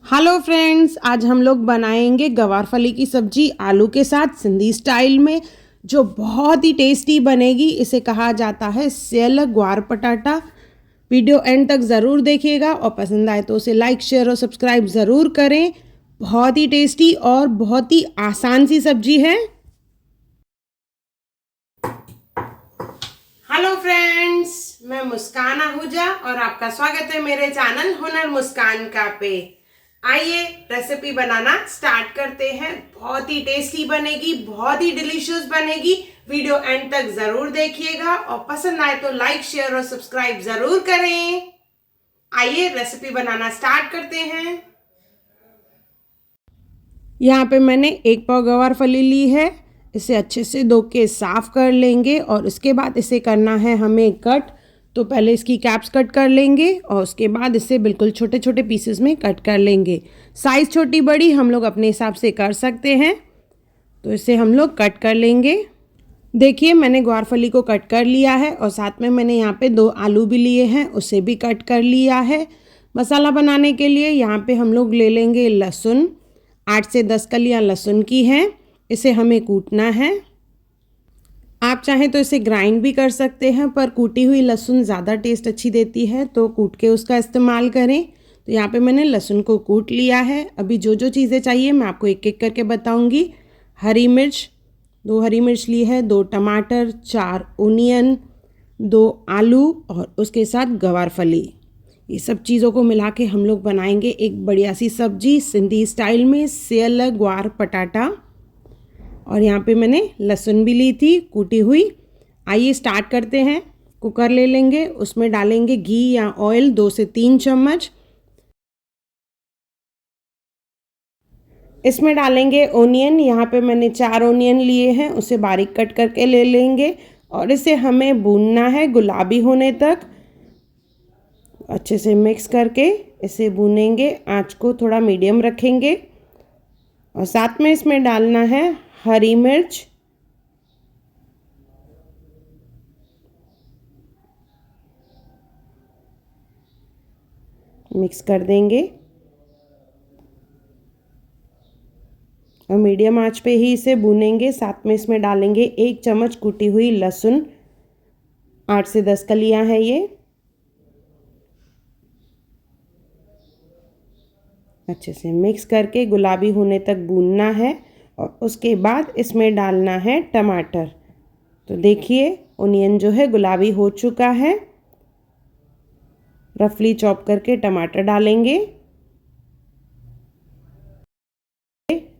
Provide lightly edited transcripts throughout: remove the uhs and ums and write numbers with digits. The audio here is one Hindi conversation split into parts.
हेलो फ्रेंड्स, आज हम लोग बनाएंगे गवारफली की सब्जी आलू के साथ सिंधी स्टाइल में, जो बहुत ही टेस्टी बनेगी। इसे कहा जाता है सेयल ग्वार पटाटा। वीडियो एंड तक ज़रूर देखिएगा और पसंद आए तो उसे लाइक शेयर और सब्सक्राइब ज़रूर करें। बहुत ही टेस्टी और बहुत ही आसान सी सब्जी है। हेलो फ्रेंड्स, मैं मुस्कान आहूजा और आपका स्वागत है मेरे चैनल हुनर मुस्कान का पे। आइए रेसिपी बनाना स्टार्ट करते हैं। बहुत ही टेस्टी बनेगी, बहुत ही डिलीशियस बनेगी। वीडियो एंड तक जरूर देखिएगा और पसंद आए तो लाइक शेयर और सब्सक्राइब जरूर करें। आइए रेसिपी बनाना स्टार्ट करते हैं। यहाँ पे मैंने 1 पाव गवारफली ली है। इसे अच्छे से धो के साफ कर लेंगे और उसके बाद इसे करना है हमें कट। तो पहले इसकी कैप्स कट कर लेंगे और उसके बाद इसे बिल्कुल छोटे छोटे पीसेस में कट कर लेंगे। साइज़ छोटी बड़ी हम लोग अपने हिसाब से कर सकते हैं। तो इसे हम लोग कट कर लेंगे। देखिए, मैंने ग्वारफली को कट कर लिया है और साथ में मैंने यहाँ पे 2 आलू भी लिए हैं, उसे भी कट कर लिया है। मसाला बनाने के लिए यहाँ पे हम लोग ले लेंगे लहसुन। 8 से 10 कलियाँ लहसुन की हैं। इसे हमें कूटना है। आप चाहें तो इसे ग्राइंड भी कर सकते हैं, पर कूटी हुई लहसुन ज़्यादा टेस्ट अच्छी देती है, तो कूट के उसका इस्तेमाल करें। तो यहाँ पे मैंने लहसुन को कूट लिया है। अभी जो जो चीज़ें चाहिए मैं आपको एक एक करके बताऊँगी। हरी मिर्च, 2 हरी मिर्च ली है, 2 टमाटर, 4 ओनियन, 2 आलू और उसके साथ गवारफली। ये सब चीज़ों को मिला के हम लोग बनाएंगे एक बढ़िया सी सब्जी सिंधी स्टाइल में, सेयल ग्वार पटाटा। और यहाँ पे मैंने लहसुन भी ली थी कूटी हुई। आइए स्टार्ट करते हैं। कुकर ले लेंगे, उसमें डालेंगे घी या ऑयल 2 से 3 चम्मच। इसमें डालेंगे ओनियन। यहाँ पे मैंने 4 ओनियन लिए हैं, उसे बारीक कट करके ले लेंगे और इसे हमें भूनना है गुलाबी होने तक। अच्छे से मिक्स करके इसे भूनेंगे। आंच को थोड़ा मीडियम रखेंगे और साथ में इसमें डालना है हरी मिर्च, मिक्स कर देंगे और मीडियम आंच पे ही इसे भूनेंगे। साथ में इसमें डालेंगे 1 चम्मच कूटी हुई लहसुन। 8 से 10 कलियां हैं ये। अच्छे से मिक्स करके गुलाबी होने तक भूनना है और उसके बाद इसमें डालना है टमाटर। तो देखिए, ओनियन जो है गुलाबी हो चुका है। रफली चॉप करके टमाटर डालेंगे,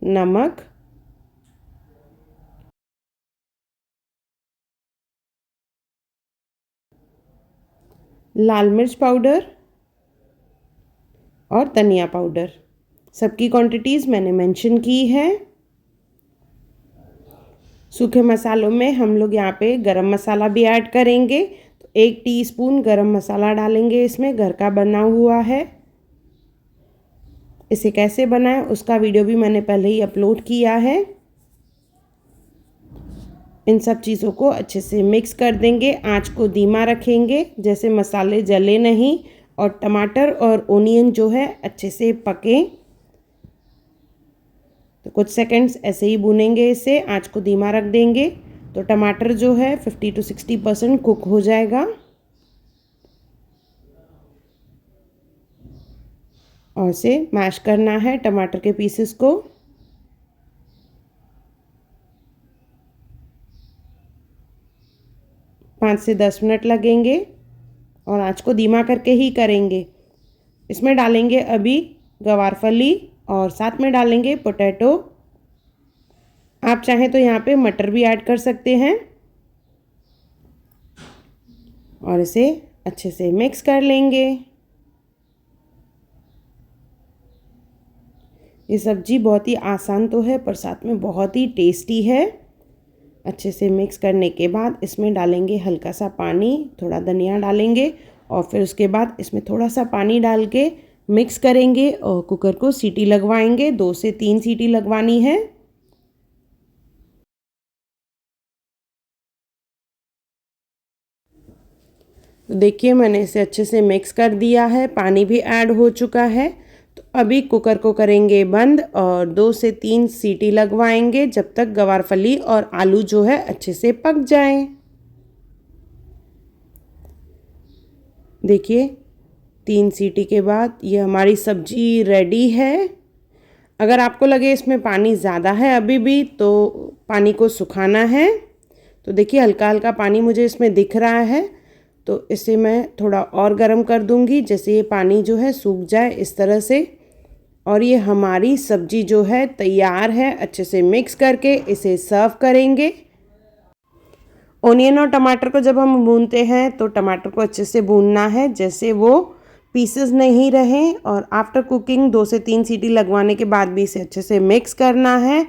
नमक, लाल मिर्च पाउडर और धनिया पाउडर। सबकी क्वांटिटीज़ मैंने मेंशन की है। सूखे मसालों में हम लोग यहाँ पे गरम मसाला भी ऐड करेंगे। तो 1 टीस्पून गरम मसाला डालेंगे, इसमें घर का बना हुआ है। इसे कैसे बनाएं उसका वीडियो भी मैंने पहले ही अपलोड किया है। इन सब चीज़ों को अच्छे से मिक्स कर देंगे। आंच को धीमा रखेंगे, जैसे मसाले जले नहीं और टमाटर और ओनियन जो है अच्छे से पके। तो कुछ सेकंड्स ऐसे ही भूनेंगे इसे। आंच को धीमा रख देंगे तो टमाटर जो है 50 to 60% कुक हो जाएगा। और इसे मैश करना है टमाटर के पीसेस को। पाँच से 10 मिनट लगेंगे और आंच को धीमा करके ही करेंगे। इसमें डालेंगे अभी गवारफली और साथ में डालेंगे पोटैटो। आप चाहें तो यहाँ पे मटर भी ऐड कर सकते हैं और इसे अच्छे से मिक्स कर लेंगे। ये सब्जी बहुत ही आसान तो है, पर साथ में बहुत ही टेस्टी है। अच्छे से मिक्स करने के बाद इसमें डालेंगे हल्का सा पानी, थोड़ा धनिया डालेंगे और फिर उसके बाद इसमें थोड़ा सा पानी डाल के मिक्स करेंगे और कुकर को सीटी लगवाएंगे। 2 से 3 सीटी लगवानी है। तो देखिए, मैंने इसे अच्छे से मिक्स कर दिया है, पानी भी ऐड हो चुका है। तो अभी कुकर को करेंगे बंद और 2 से 3 सीटी लगवाएंगे जब तक गवारफली और आलू जो है अच्छे से पक जाएं। देखिए 3 सीटी के बाद ये हमारी सब्जी रेडी है। अगर आपको लगे इसमें पानी ज़्यादा है अभी भी तो पानी को सुखाना है। तो देखिए हल्का हल्का पानी मुझे इसमें दिख रहा है, तो इसे मैं थोड़ा और गर्म कर दूंगी जैसे ये पानी जो है सूख जाए इस तरह से। और ये हमारी सब्जी जो है तैयार है। अच्छे से मिक्स करके इसे सर्व करेंगे। ओनियन और टमाटर को जब हम भूनते हैं तो टमाटर को अच्छे से भूनना है जैसे वो पीसेस नहीं रहें, और आफ्टर कुकिंग 2 से 3 सीटी लगवाने के बाद भी इसे अच्छे से मिक्स करना है।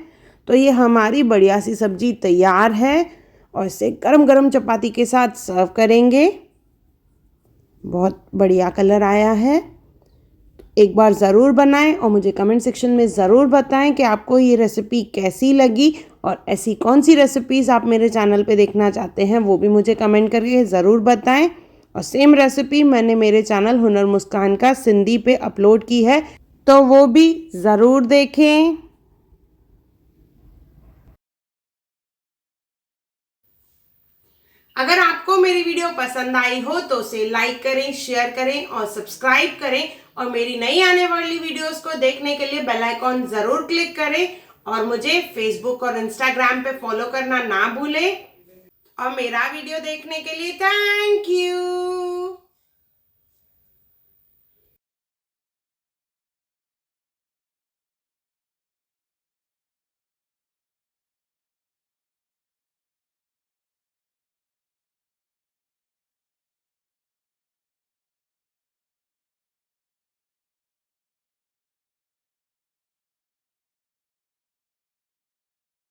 तो ये हमारी बढ़िया सी सब्जी तैयार है और इसे गरम गरम चपाती के साथ सर्व करेंगे। बहुत बढ़िया कलर आया है। एक बार ज़रूर बनाएं और मुझे कमेंट सेक्शन में ज़रूर बताएं कि आपको ये रेसिपी कैसी लगी, और ऐसी कौन सी रेसिपीज़ आप मेरे चैनल पे देखना चाहते हैं वो भी मुझे कमेंट करके ज़रूर बताएं। और सेम रेसिपी मैंने मेरे चैनल हुनर मुस्कान का सिंधी पे अपलोड की है, तो वो भी ज़रूर देखें। अगर आपको मेरी वीडियो पसंद आई हो तो उसे लाइक करें, शेयर करें और सब्सक्राइब करें, और मेरी नई आने वाली वीडियोस को देखने के लिए बेल आइकॉन ज़रूर क्लिक करें, और मुझे फेसबुक और इंस्टाग्राम पे फॉलो करना ना भूलें। और मेरा वीडियो देखने के लिए थैंक यू।